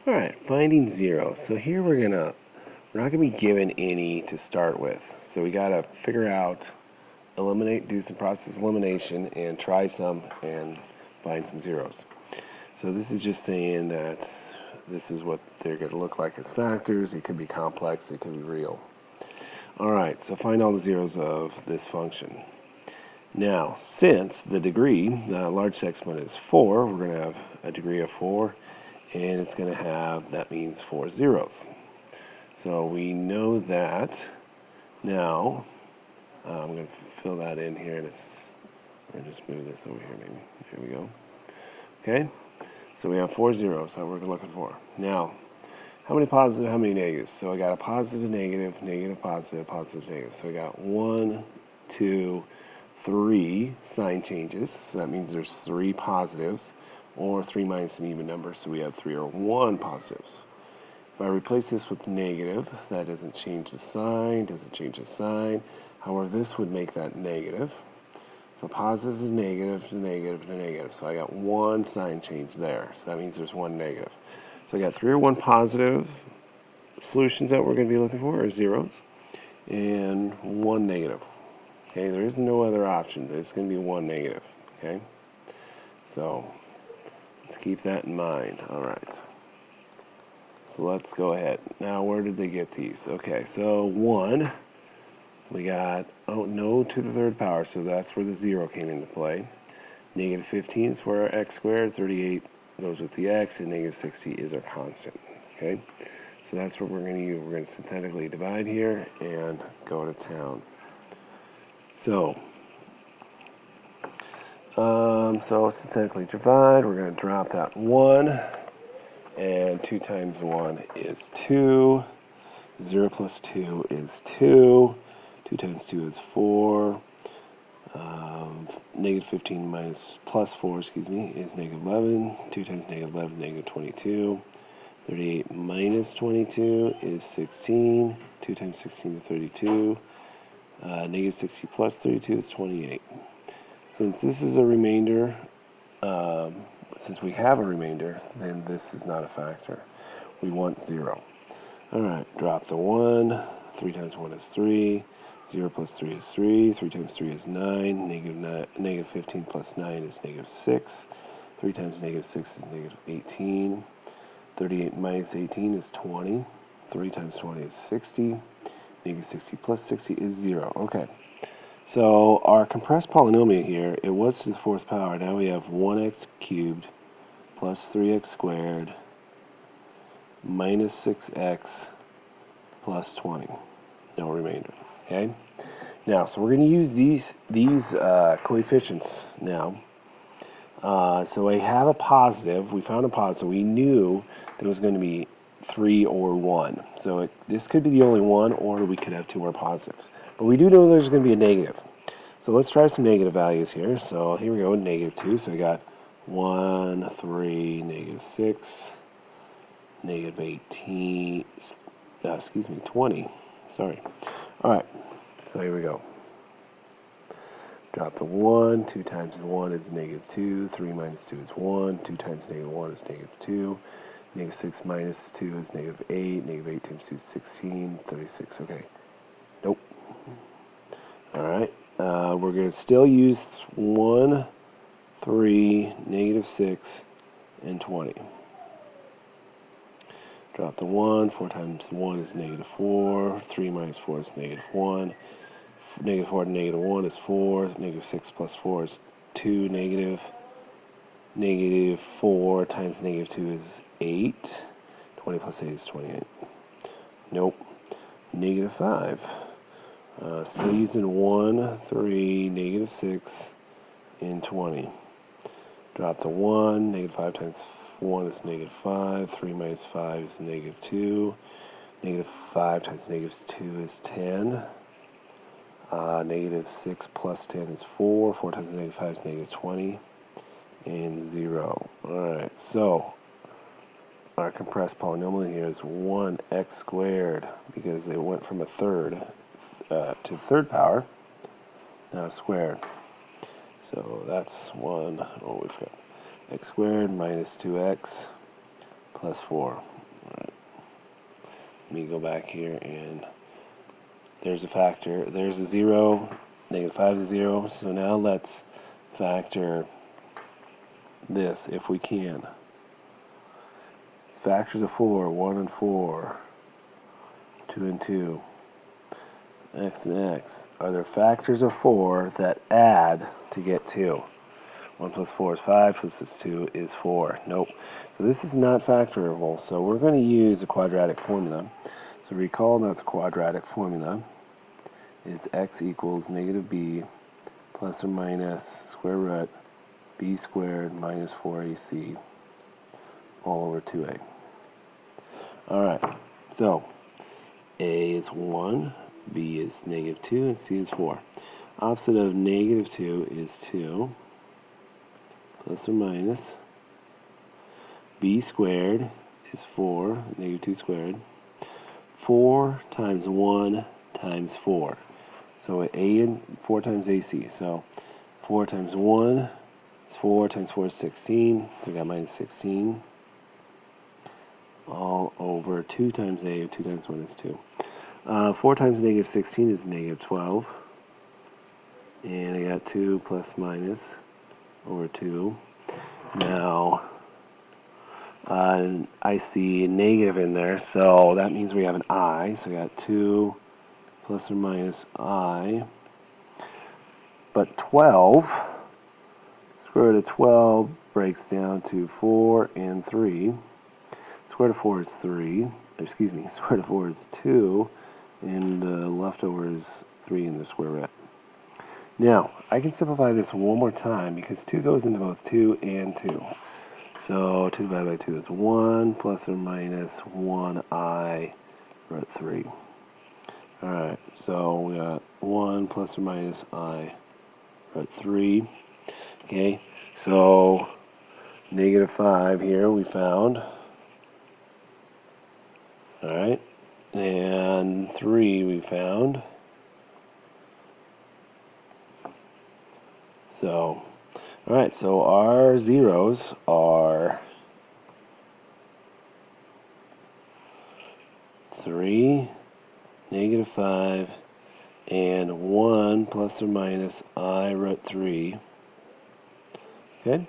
Alright, finding 0. So here we're not going to be given any to start with. So we got to figure out, do some process elimination, and try some and find some zeros. So this is just saying that this is what they're going to look like as factors. It could be complex, it could be real. Alright, so find all the zeros of this function. Now, since the degree, the largest exponent is 4, we're going to have a degree of 4. And it's going to have, that means 4 zeros. So we know that. Now, I'm going to fill that in here, and we'll just move this over here maybe. Here we go. Okay, so we have 4 zeros that we're looking for. Now, how many positive, how many negatives? So I got a positive, negative, negative, positive, positive, negative. So I got 1, 2, 3 sign changes. So that means there's 3 positives. Or 3 minus an even number, so we have 3 or 1 positives. If I replace this with negative, that doesn't change the sign, However, this would make that negative. So positive to negative to negative to negative. So I got 1 sign change there. So that means there's 1 negative. So I got 3 or 1 positive solutions that we're going to be looking for, or zeros, and 1 negative. Okay, there is no other option. It's going to be 1 negative. Okay, so let's keep that in mind. All right. So let's go ahead. Now, where did they get these? Okay, so 1, we got, no to the third power, so that's where the 0 came into play. Negative 15 is for our x squared, 38 goes with the x, and negative 60 is our constant. Okay, so that's what we're going to use. We're going to synthetically divide here and go to town. So synthetically divide, we're going to drop that 1. And 2 times 1 is 2. 0 plus 2 is 2. 2 times 2 is 4. Negative 15 plus 4, is negative 11. 2 times negative 11, negative 22. 38 minus 22 is 16. 2 times 16 is 32. Negative 60 plus 32 is 28. Since this is a remainder, since we have a remainder, then this is not a factor. We want 0. Alright, drop the 1. 3 times 1 is 3. 0 plus 3 is 3. 3 times 3 is 9. Negative 15 plus 9 is negative 6. 3 times negative 6 is negative 18. 38 minus 18 is 20. 3 times 20 is 60. Negative 60 plus 60 is 0. Okay. So our compressed polynomial here, it was to the 4th power. Now we have 1x cubed plus 3x squared minus 6x plus 20. No remainder. Okay? Now, so we're going to use these coefficients now. So I have a positive. We found a positive. We knew that it was going to be 3 or 1. So this could be the only one, or we could have 2 more positives. But we do know there's going to be a negative. So let's try some negative values here. So here we go, negative 2. So we got 1, 3, negative 6, negative 18, 20. Sorry. All right, so here we go. Drop the 1. 2 times 1 is negative 2. 3 minus 2 is 1. 2 times negative 1 is negative 2. Negative 6 minus 2 is negative 8. Negative 8 times 2 is 16. 36. Okay. Nope. All right. We're going to still use 1, 3, negative 6, and 20. Drop the 1. 4 times 1 is negative 4. 3 minus 4 is negative 1. Negative 4 to negative 1 is 4. Negative 6 plus 4 is 2. Negative 4 times negative 2 is 8. 20 plus 8 is 28. Nope. Negative 5. Still using 1, 3, negative 6, and 20. Drop the 1. Negative 5 times 1 is negative 5. 3 minus 5 is negative 2. Negative 5 times negative 2 is 10. Negative 6 plus 10 is 4. 4 times negative 5 is negative 20. And 0. Alright, so our compressed polynomial here is 1x squared, because it went from a third to the third power, now squared. So that's 1, we've got x squared minus 2x plus 4. Let me go back here, and there's a factor. There's a 0. Negative 5 is 0. So now let's factor this if we can. It's factors of 4, 1 and 4, 2 and 2, x and x. Are there factors of 4 that add to get 2? 1 plus 4 is 5, plus 2 is 4. Nope. So this is not factorable, so we're going to use the quadratic formula. So recall that the quadratic formula is x equals negative b plus or minus square root b squared minus 4ac all over 2a. Alright, so a is 1, b is negative 2, and c is 4. Opposite of negative 2 is 2, plus or minus b squared is 4, negative 2 squared. 4 times 1 times 4. So a and 4 times ac. So 4 times 1 is 4 times 4 is 16. So we got minus 16. All over 2 times a, 2 times 1 is 2. 4 times negative 16 is negative 12. And I got 2 plus minus over 2. Now, I see negative in there, so that means we have an I. So we got 2 plus or minus I. But 12, square root of 12 breaks down to 4 and 3. Square root of 4 is 3. Excuse me, square root of 4 is 2. And leftover is 3 in the square root. Now, I can simplify this one more time because 2 goes into both 2 and 2. So 2 divided by 2 is 1 plus or minus 1i root 3. Alright, so we got 1 plus or minus I root 3. Okay, so negative 5 here we found. Alright, and 3 we found. So, alright, so our zeros are 3, negative 5, and 1 plus or minus I root 3. Okay?